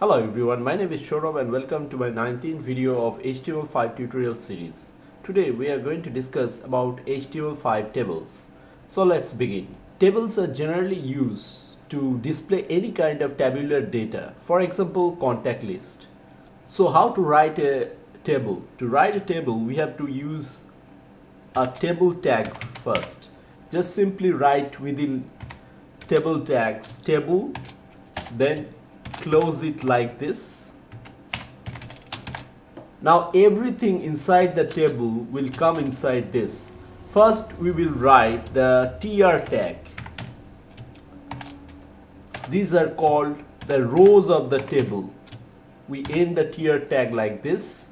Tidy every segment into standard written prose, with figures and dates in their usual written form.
Hello everyone, my name is Shorab and welcome to my 19th video of HTML5 tutorial series. Today we are going to discuss about HTML5 tables. So let's begin. Tables are generally used to display any kind of tabular data, for example contact list. So how to write a table? To write a table we have to use a table tag first. Just simply write within table tags table, then close it like this. Now everything inside the table will come inside this. First we will write the tr tag. These are called the rows of the table. We end the tr tag like this,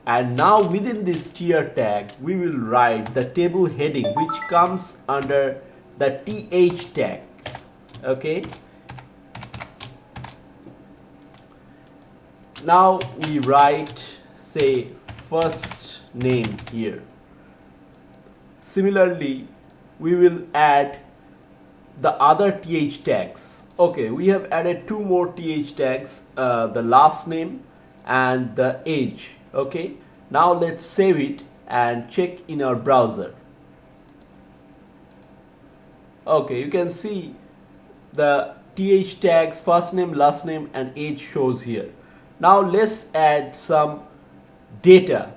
and now within this tr tag we will write the table heading which comes under the th tag. Okay, now we write, say, first name here. Similarly, we will add the other th tags. Okay, we have added two more th tags, the last name and the age. Okay, now let's save it and check in our browser. Okay, you can see the th tags first name, last name and age shows here. Now let's add some data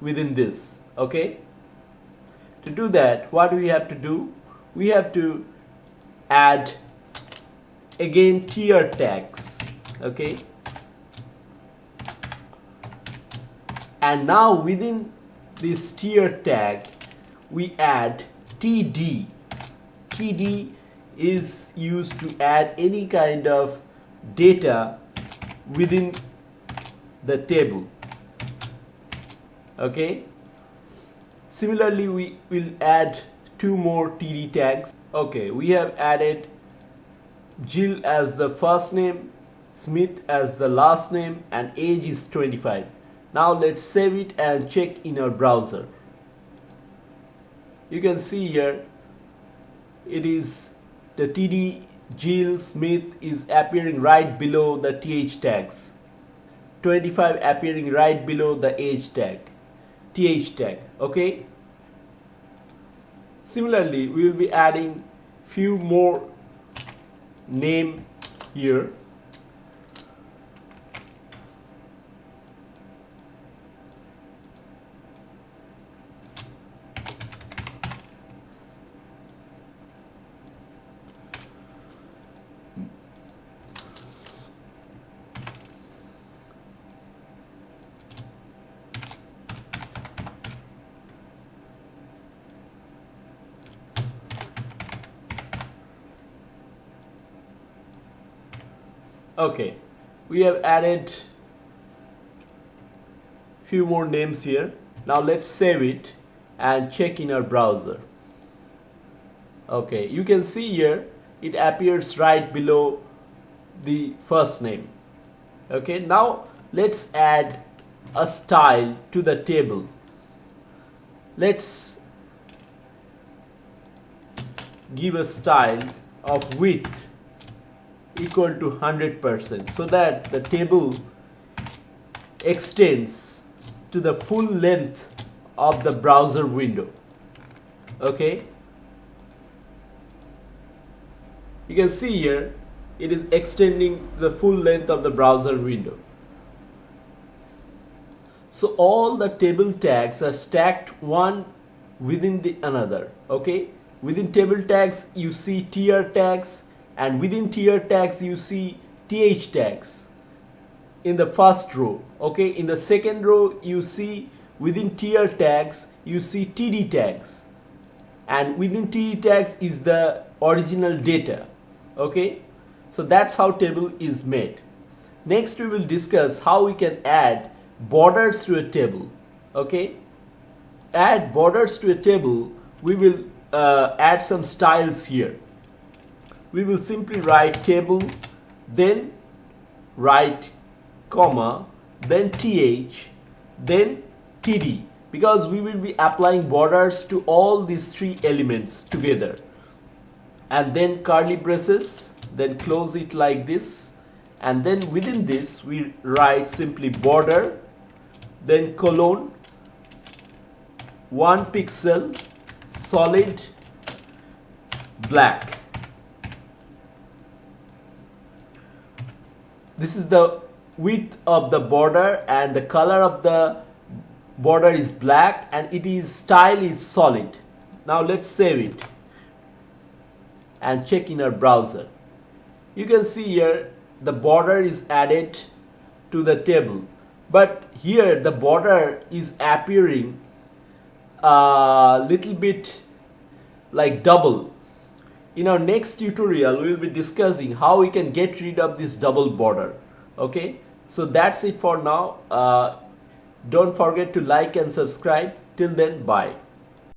within this. Okay, to do that, what do we have to do? We have to add again tr tags. Okay, and now within this tr tag we add td. td is used to add any kind of data within the table. Okay, similarly we will add two more td tags. Okay, we have added Jill as the first name, Smith as the last name, and age is 25. Now let's save it and check in our browser. You can see here it is the td Jill Smith is appearing right below the th tags, 25 appearing right below the age tag, th tag. Okay, similarly we will be adding few more name here. Okay, we have added few more names here. Now let's save it and check in our browser. Okay, you can see here it appears right below the first name. Okay, now let's add a style to the table. Let's give a style of width equal to 100% so that the table extends to the full length of the browser window. Okay, you can see here it is extending the full length of the browser window. So all the table tags are stacked one within the another. Okay, within table tags you see tr tags, and within tr tags you see th tags in the first row. Okay, in the second row you see within tr tags you see td tags, and within td tags is the original data. Okay, so that's how table is made. Next we will discuss how we can add borders to a table. Okay, add borders to a table, we will add some styles here. We will simply write table, then write comma, then th, then td, because we will be applying borders to all these three elements together. And then curly braces, then close it like this, and then within this we write simply border, then colon, 1 pixel, solid black. This is the width of the border and the color of the border is black and style is solid. Now let's save it and check in our browser. You can see here the border is added to the table, but here the border is appearing a little bit like double. In our next tutorial we will be discussing how we can get rid of this double border. Okay, so that's it for now. Don't forget to like and subscribe. Till then, bye.